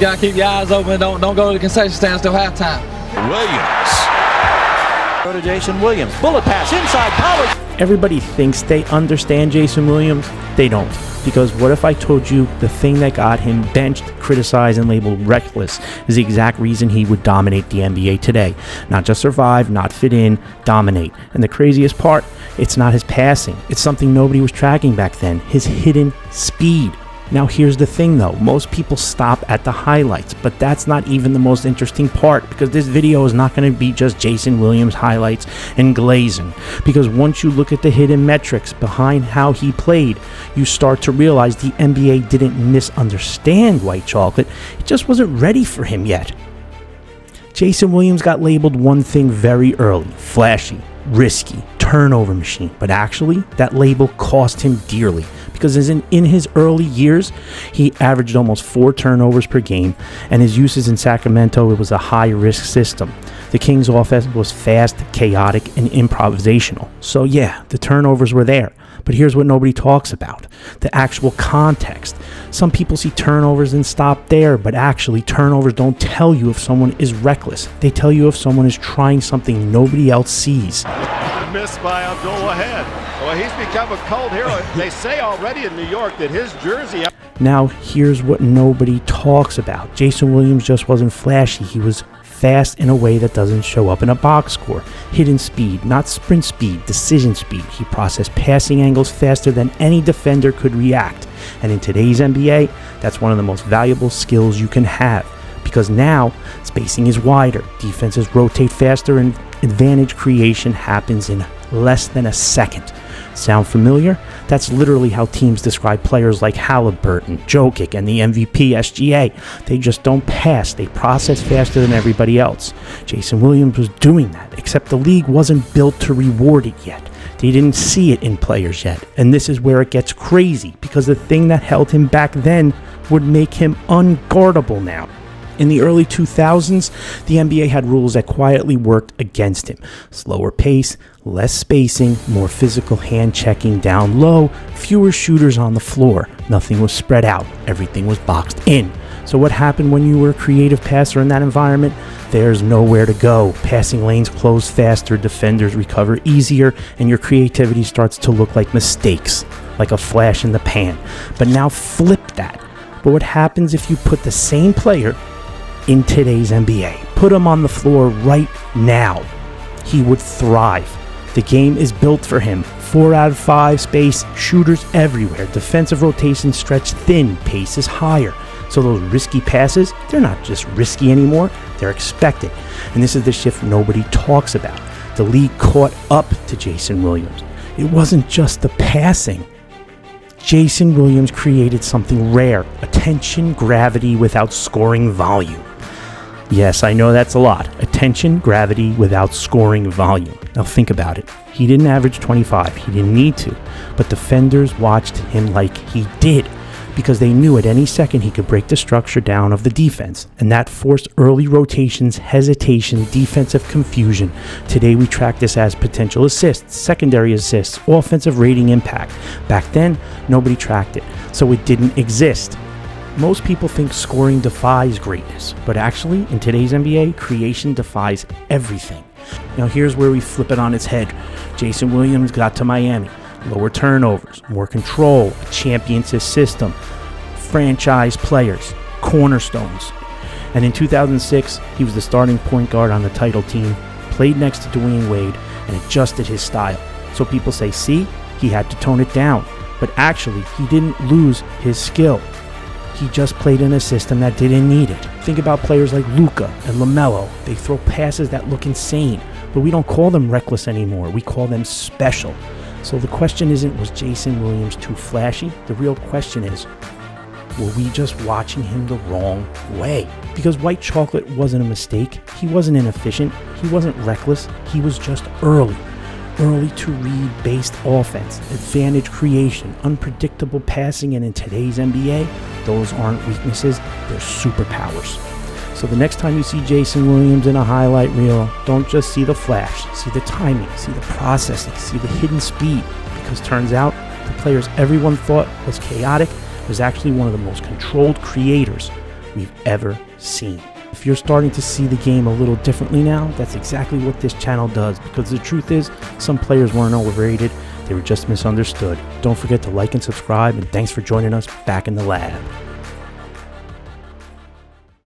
Gotta keep your eyes open. Don't go to the concession stand till halftime. Williams. Go to Jason Williams. Bullet pass inside power. Everybody thinks they understand Jason Williams. They don't. Because what if I told you the thing that got him benched, criticized, and labeled reckless is the exact reason he would dominate the NBA today? Not just survive, not fit in, dominate. And the craziest part, it's not his passing. It's something nobody was tracking back then, his hidden speed. Now here's the thing though, most people stop at the highlights, but that's not even the most interesting part, because this video is not going to be just Jason Williams highlights and glazing, because once you look at the hidden metrics behind how he played, you start to realize the NBA didn't misunderstand White Chocolate, it just wasn't ready for him yet. Jason Williams got labeled one thing very early: flashy, risky, turnover machine, but actually that label cost him dearly, because in his early years he averaged almost 4 turnovers per game, and his uses in Sacramento, it was a high risk system. The Kings offense was fast, chaotic, and improvisational, so yeah, the turnovers were there. But here's what nobody talks about: the actual context. Some people see turnovers and stop there, but actually turnovers don't tell you if someone is reckless. They tell you if someone is trying something nobody else sees. Missed by Abdul-Wahid. Well, he's become a cult hero. They say already in New York that his jersey... Now, here's what nobody talks about. Jason Williams just wasn't flashy. He was fast in a way that doesn't show up in a box score. Hidden speed, not sprint speed, decision speed. He processed passing angles faster than any defender could react. And in today's NBA, that's one of the most valuable skills you can have, because now spacing is wider, defenses rotate faster, and advantage creation happens in less than a second. Sound familiar? That's literally how teams describe players like Halliburton, Jokic, and the MVP SGA. They just don't pass. They process faster than everybody else. Jason Williams was doing that, except the league wasn't built to reward it yet. They didn't see it in players yet. And this is where it gets crazy, because the thing that held him back then would make him unguardable now. In the early 2000s, the NBA had rules that quietly worked against him. Slower pace, less spacing, more physical hand checking down low, fewer shooters on the floor. Nothing was spread out. Everything was boxed in. So what happened when you were a creative passer in that environment? There's nowhere to go. Passing lanes close faster, defenders recover easier, and your creativity starts to look like mistakes, like a flash in the pan. But now flip that. But what happens if you put the same player in today's NBA? Put him on the floor right now. He would thrive. The game is built for him. 4 out of 5 space, shooters everywhere. Defensive rotation stretched thin, pace is higher. So those risky passes, they're not just risky anymore, they're expected. And this is the shift nobody talks about. The league caught up to Jason Williams. It wasn't just the passing. Jason Williams created something rare: attention, gravity without scoring volume. Yes, I know that's a lot. Attention, gravity without scoring volume. Now think about it. He didn't average 25. He didn't need to. But defenders watched him like he did, because they knew at any second he could break the structure down of the defense. And that forced early rotations, hesitation, defensive confusion. Today we track this as potential assists, secondary assists, offensive rating impact. Back then, nobody tracked it, so it didn't exist. Most people think scoring defies greatness, but actually, in today's NBA, creation defies everything. Now here's where we flip it on its head. Jason Williams got to Miami. Lower turnovers, more control, a championship system, franchise players, cornerstones. And in 2006, he was the starting point guard on the title team, played next to Dwayne Wade, and adjusted his style. So people say, see, he had to tone it down. But actually, he didn't lose his skill. He just played in a system that didn't need it. Think about players like Luka and LaMelo. They throw passes that look insane, but we don't call them reckless anymore. We call them special. So the question isn't, was Jason Williams too flashy? The real question is, were we just watching him the wrong way? Because White Chocolate wasn't a mistake. He wasn't inefficient. He wasn't reckless. He was just early. Early to read based offense, advantage creation, unpredictable passing, and in today's NBA, those aren't weaknesses, they're superpowers. So the next time you see Jason Williams in a highlight reel, don't just see the flash, see the timing, see the processing, see the hidden speed, because turns out the players everyone thought was chaotic was actually one of the most controlled creators we've ever seen. If you're starting to see the game a little differently now, that's exactly what this channel does, because the truth is, some players weren't overrated, they were just misunderstood. Don't forget to like and subscribe, and thanks for joining us back in the lab.